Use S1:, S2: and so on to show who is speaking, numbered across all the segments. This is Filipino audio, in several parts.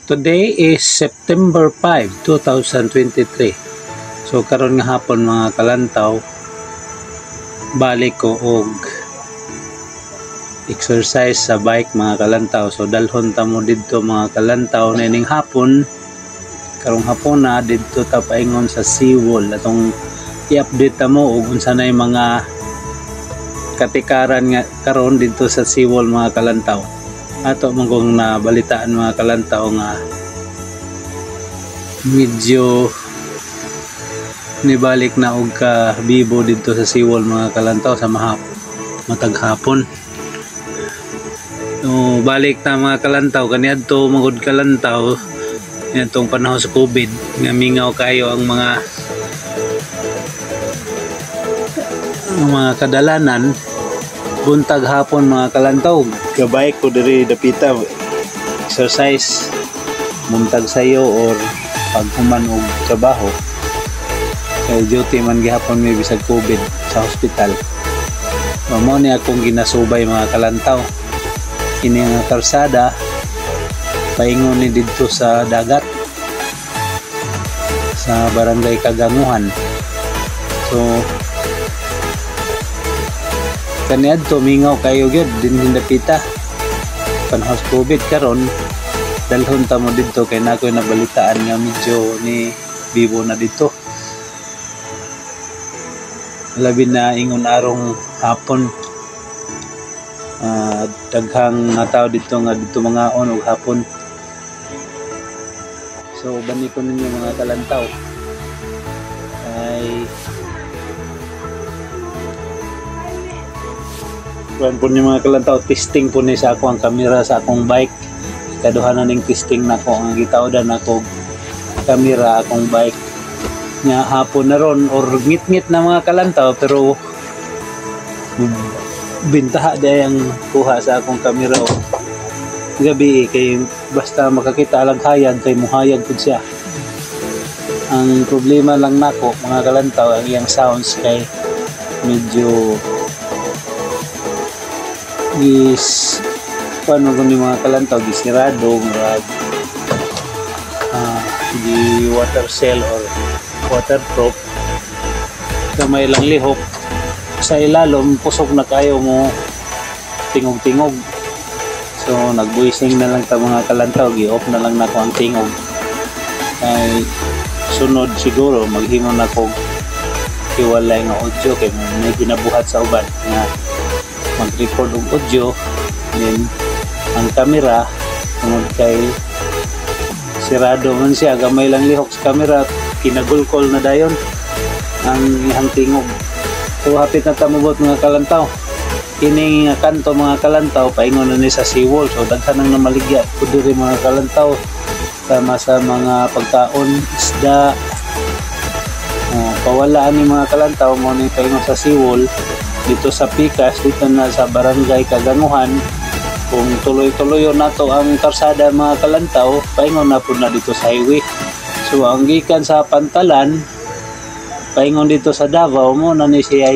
S1: Today is September 5, 2023. So karon nga hapon mga kalantaw, balik ko og exercise sa bike mga kalantaw. So dalhon ta mo didto mga kalantaw nining hapon. Karong hapon na didto ta paingon sa seawall atong i-update ta mo og unsa nay mga katikaran nga karon didto sa seawall mga kalantaw. Ato mong kung nabalitaan mga kalantaw nga medyo nibalik na og ka bibo dito sa seawall mga kalantaw sa matag hapon. So balik ta mga kalantaw kaniadto magud kalantaw nitong panahon sa COVID nga mingaw kayo ang mga kadalanan. Buntag hapon mga kalantaw, gabay ko diri dapita exercise buntag sayo or paghuman og trabaho kay duty man gihapon may bisag COVID sa hospital. Mao ni akong ginasubay mga kalantaw. Kini nga karsada paingon ni didto sa dagat sa barangay Kaganguhan. So kaniadto mingaw kayo gyud din hindapita panahon COVID karon dalhon ta mo didto kay nakoy nabalitaan nga medyo ni bibo na dito. Labi na ingon arong hapon daghang nga tao dito nga dito mga on og hapon. So bani ko ninyo mga kalantaw ay kuan po ni mga kalantaw, testing po ni sa ako ang kamera sa akong bike. Kaduha na ning testing nako ang gitawdan nako kamera akong bike. Nya hapon na ron or ngit-ngit na mga kalantaw pero bintaha day ang kuha sa akong kamera o gabi kay basta makakita alang hayag kay muhayag pud siya. Ang problema lang nako mga kalantaw ang iyang sounds kay medyo is paano kung yung mga kalantaw gisirado di water cell or waterproof kamay lang lihok sa ilalom pusok na kayo mo tingog-tingog. So nagbuising na lang ta mga kalantaw, gi-off na lang nako ang tingog ay sunod siguro maghimo na ko iwalay nga audio kay may ginabuhat sa uban nga mag-record og audio then ang camera tungod kay sirado man siya gamay lang lihok sa camera kinagulkol na dayon ang ihang tingog. So hapit na tamubot mga kalantaw kini nga kanto mga kalantaw paingon na ni sa seawall. So daghan nang namaligya pud diri mga kalantaw sama sa mga pagkaon isda pawalaan ni mga kalantaw mo ni paingon sa seawall dito sa Pikas, dito na sa barangay Kaganguhan. Kung tuloy-tuloy nato ang karsada mga kalantaw, paingon na po na dito sa highway. So ang gikan sa Pantalan, paingon dito sa Davao mo na ni siya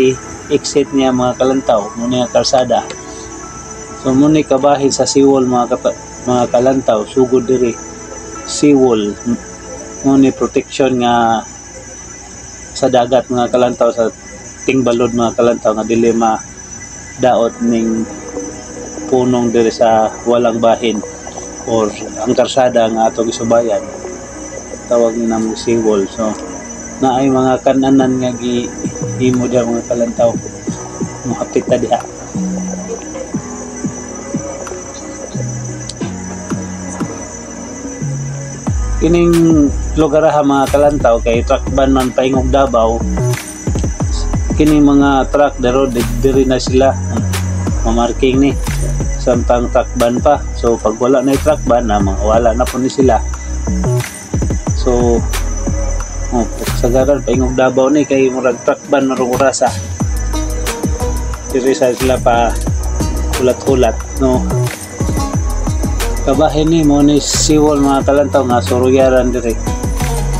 S1: exit niya mga kalantaw, muna ang karsada. So muna kabahin sa seawall mga kalantaw, sugod diri seawall, muna protection nga sa dagat mga kalantaw sa balod mga kalantaw nga dili daot ning punong diri sa walang bahin or ang karsada nga ato gisubayan tawag ni namo seawall. So naay mga kananan nga gihimo diha mga kalantaw mohapit ta diha. Kining lugar ha mga kalantaw kay truck ban man paingog Davao. Kini mga truck daro diri na sila mamarking ni samtang truck ban pa. So pag wala na truck ban na wala na po ni sila. So sagaran paingog Davao ni kay murag truck ban marong orasa diri sa sila pa hulat-hulat no. Kabahin ni mo ni seawall mga kalantaw nga suruyaran diri.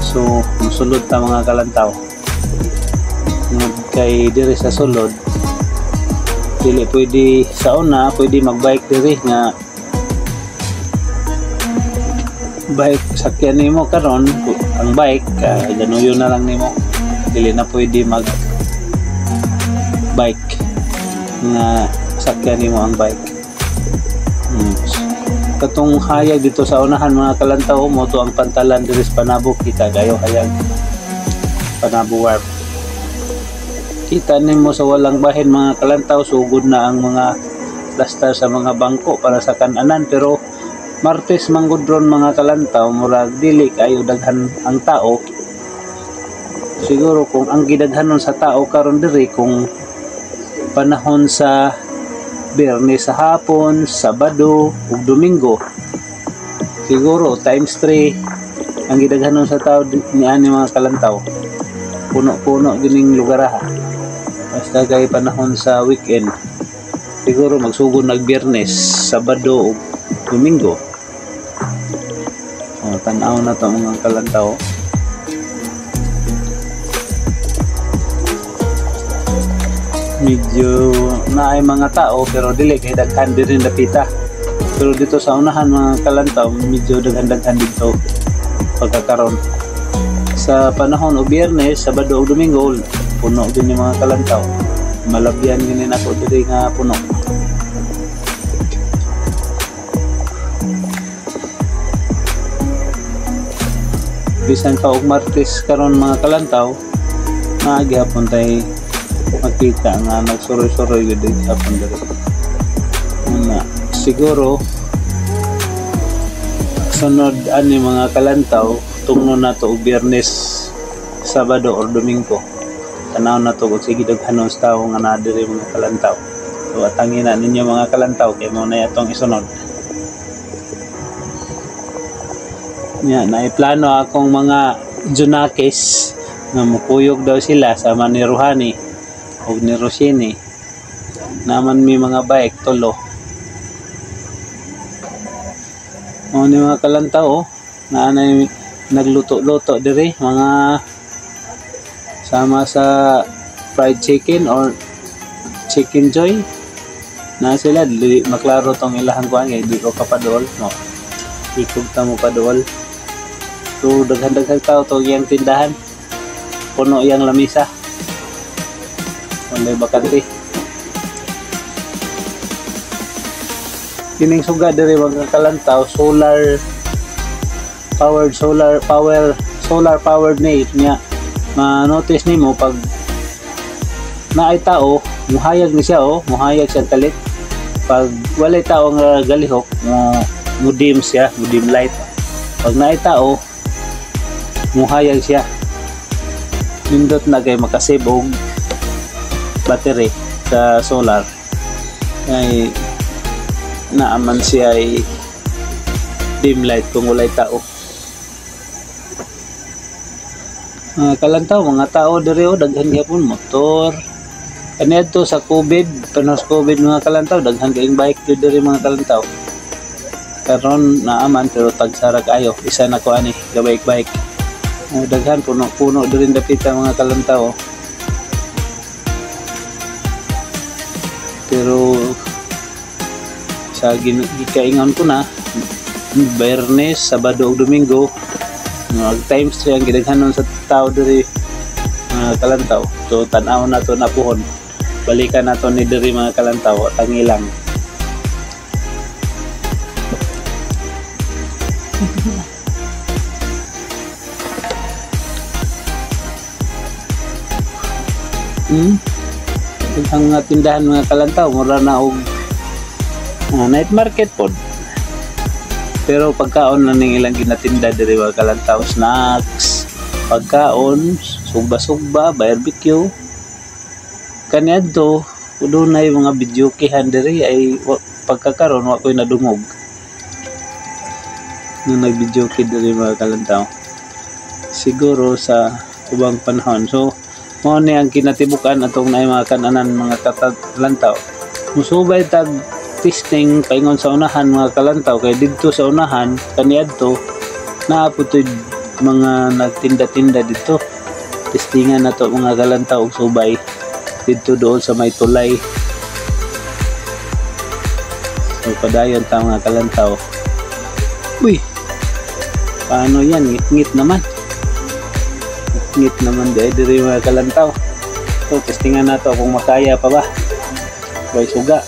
S1: So musulod ta mga kalantaw kay diri sa sulod dili pwede sa una pwede magbike diri nga bike sakyan nimo karon, ang bike ganuyo na lang nimo, dili na pwede mag bike nga sakyan nimo ang bike. Katong hayag dito sa unahan mga kalantaw mo to ang pantalan diri sa Panabo, kita kayo hayag Panabo Warp. Kita nimo sa walang bahin mga kalantaw, sugod na ang mga plaster sa mga bangko para sa kananan, pero Martes manggudron mga kalantaw murag dili kayo daghan ang tao. Siguro kung ang gidaghanon sa tao karon diri kung panahon sa Biyernes sa hapon, Sabado ug Domingo, siguro times 3 ang gidaghanon sa tao niani mga kalantaw. Puno-puno gining lugar ha. Basta kay panahon sa weekend, siguro magsugod nag Biyernes, Sabado ug Domingo. Tanaw na to mga kalantaw. Medyo na ay mga tao pero dili kay daghan din napita. Pero dito sa unahan mga kalantaw, medyo daghan-daghan dito pagkakaroon. Sa panahon o Biyernes, Sabado o Domingo, puno din yung mga kalantaw. Malabyan ginin ako diri nga puno. Bisan ka og Martes karon mga kalantaw, nagyapon tay makita nga nagsuroy-suroy gid sa pandiri. Siguro sunod ani mga kalantaw tungno na to og Biyernes, Sabado or Domingo. Tanaw na to kung sige daghanon sa tao nga naa diri mga kalantaw. So atangin na ninyo mga kalantaw kay mo na atong isunod. Naiplano akong mga Junakis na mukuyog daw sila sama ni Ruhani o ni Rosini. Naman may mga bike tulo. O ni mga kalantaw na nagluto-luto diri mga sama sa fried chicken or chicken joy na sila dili maklaro tong ilahang kuan kay di ko kapadol no. Ikog ta mo padol. So daghan-daghan tao to yang tindahan. Puno yang lamisa. May bakante. Kining suga diri mga kalantaw, solar powered niya. Ma-notice nimo pag naay tao, muhayag ni siya muhayag siya talit. Pag walay tao nga galihok, mo dim siya, mo dim light. Pag naay tao, muhayag siya. Nindot na kay makasave og battery sa solar. Ay naaman siya ay dim light kung walay tao. Kalantaw mga tao diri daghan gyapon motor. Kaniadto sa COVID, panos COVID mga kalantaw, daghan kayong bike diri mga kalantaw. Karon naaman pero tagsara kayo. Isa na ko ani ga bike. Daghan puno diri dapita mga kalantaw. Pero sa gikaingon ko na Biyernes, Sabado ug Domingo mag times 3 ang gidaghanon sa tao diri mga kalantaw. So tan-aw na to na puhon. Balikan na to ni diri mga kalantaw tangilang. Ang mga tindahan mga kalantaw mura na og night market pod. Pero pagkaon na ning ilang ginatinda diri mga kalantaw, snacks, pagkaon, sugba-sugba, barbecue. Kaniadto dunay mga videokehan diri ay pagkakaron wa koy nadungog. Nung nag-videoke diri mga kalantaw. Siguro sa ubang panahon. So mo ni ang kinatibukan atong naay mga kananan mga kalantaw. Musubay tag testing paingon sa unahan mga kalantaw kay didto sa unahan kaniadto naaputod mga nagtinda-tinda dito. Testingan na to mga kalantaw og subay dito doon sa may tulay. So padayon ta mga kalantaw. Uy, Paano yan? Ngit-ngit naman. Ngit naman diri mga kalantaw. So testingan nato kung makaya pa ba. May suga.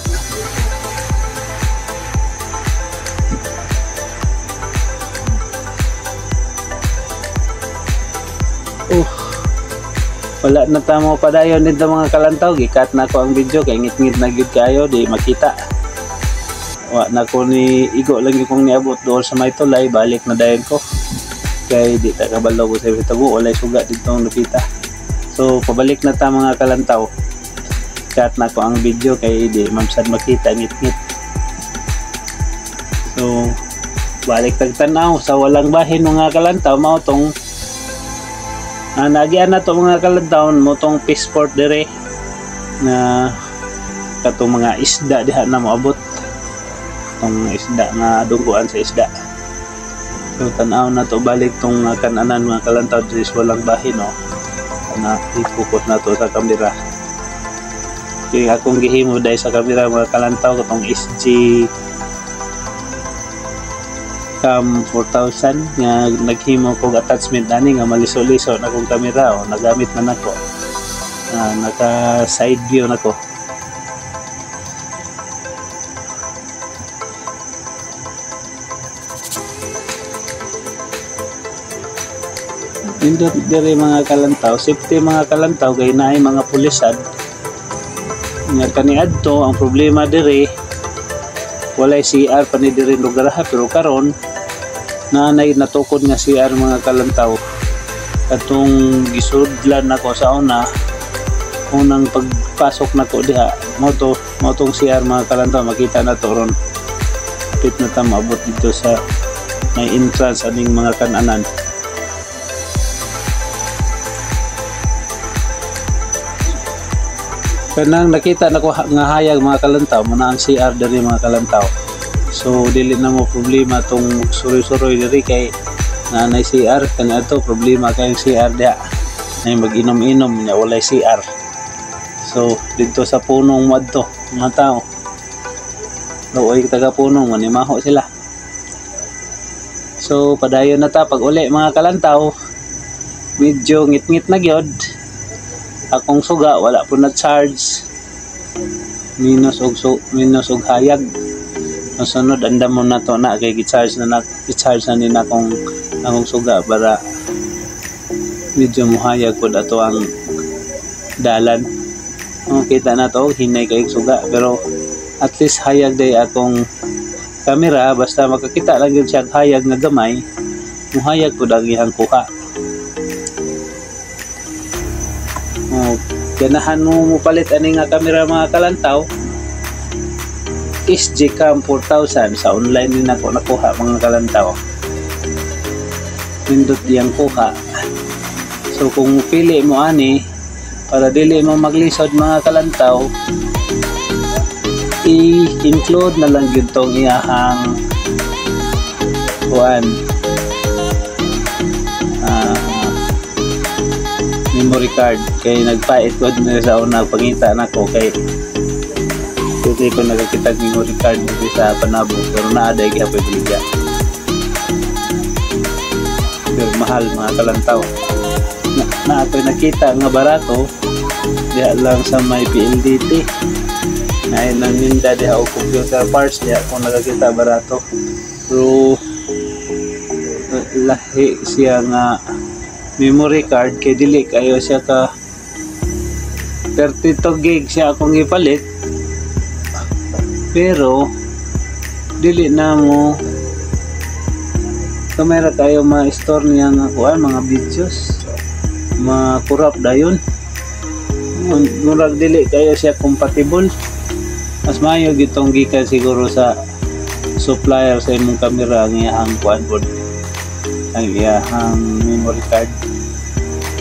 S1: Wala na tamo pa dayon dito mga kalantaw. Gikat na ko ang video kay ngit-ngit na gyud kayo di makita. Wa na ko ni igo lang kong niabot doon sa may tulay, balik na dayon ko. Kay di ta kabalo ko sa bitabo, walay suga dito ang nakita. So pabalik na ta mga kalantaw. Cut na ko ang video kay di mamsad makita ngit-ngit. So balik tagtanaw sa walang bahin mga kalantaw mao tong nagian na to mga kalantaw mo tong passport dire na katong mga isda diha na moabot tong isda nga duguan sa isda. So tanaw na to balik tong kananan mga kalantaw diri sa walang bahin no. Na i-focus na to sa kamera. Kaya akong gihimo dahil sa kamera mga kalantaw katong SG Cam 4000 nga naghimo kong attachment ani nga maliso-liso na kong kamera o nagamit na nako. Naka side view nako. Indot diri mga kalantaw, safety mga kalantaw kay naay mga pulisan. Nga kaniadto ang problema diri walay CR pa ni diri lugar ha, pero karon nanay natukod nga CR mga kalantaw. Katong gisudlan nako sa unang pagpasok nako diha mo tong CR mga kalantaw, makita na to ron. Kapit na ta maabot dito sa may entrance aning mga kananan. Kanang nakita nako nga hayag mga kalantaw mo na ang CR diri mga kalantaw. So dili na mo problema tong suroy-suroy diri kay nanay CR kaniadto problema kay CR diha. Nay mag-inom-inom nya walay CR. So dito sa punong madto mga tao. Luoy taga punong manimaho sila. So padayon na ta pag uli mga kalantaw. Medyo ngit-ngit na gyud. Akong suga wala po na charge, minus og hayag. Sunod andam mo na to na kay i-charge na nina akong suga para medyo muhayag po ato ang dalan. Kita na to hinay kay suga pero at least hayag day akong kamera basta makakita lang gyud siya hayag nga gamay, muhayag po ang iyang kuha. Ganahan mo palit ani nga kamera mga kalantaw, SG Cam 4000 sa online din ako nakuha mga kalantaw. Pindot diyang kuha. So kung pili mo ani para dili mo maglisod mga kalantaw, i-include na lang yun tong iyahang memory card kay nagpait ko din sa una pangita nako kay tuti ko nagkita memory card dito sa Panabo pero naaday gyapon biligya pero mahal mga kalantaw na ako'y nakita nga barato diya lang sa may PLDT na nang ninda diya o computer parts diya kung nakakita barato pero lahi siya nga memory card kay dili kayo siya ka 32 gig siya akong ipalit pero dili na mo kamera kayo ma-store niya nga kuan mga videos ma-corrupt dayon murag dili kayo siya compatible. Mas maayo gitong gikan siguro sa supplier sa imong kamera ang iyang kuan board ang iyang memory card.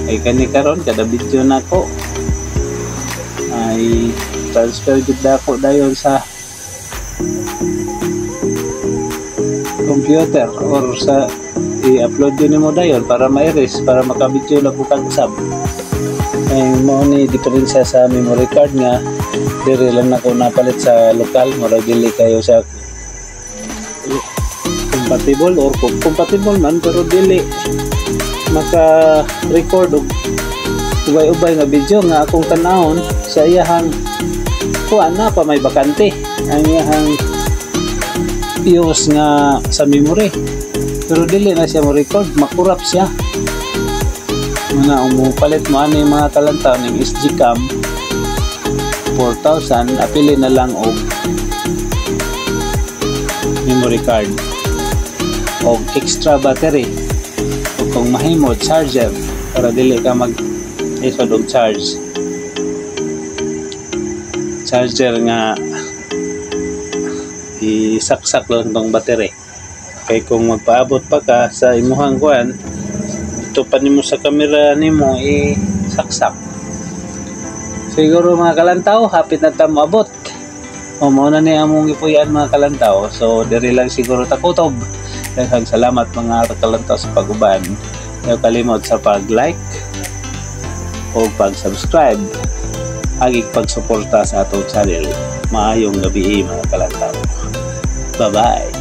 S1: Ay kani karon kada video nako ay transfer gid ako dayon sa computer or sa i-upload din mo dayon para ma-erase para maka-video lang butang sub. Ay mo ni diferensya sa memory card nga dire lang nako napalit sa lokal mura dili kayo sa compatible or kung compatible man pero dili maka-record og ubay-ubay nga video nga akong tanawon sa iyahang kuan na pa may bakante ang iyahang use nga sa memory pero dili na siya mo record, makurap siya mga umupalit mo ano yung mga talantaw ng SG Cam 4,000 apili na lang og memory card o extra battery o kung mahimo charger para dili ka mag isod og charger nga isaksak lang tong battery kay kung magpaabot pa ka sa imuhang kuan ito pa nimo sa camera nimo saksak siguro mga kalantaw hapit na ta moabot o mao na ni among ipuyan mga kalantaw so diri lang siguro takutob daghang salamat mga kalantaw sa pag-uban ayaw kalimot sa pag-like o pag-subscribe agig pagsuporta sa atong channel maayong gabi mga kalantaw bye bye.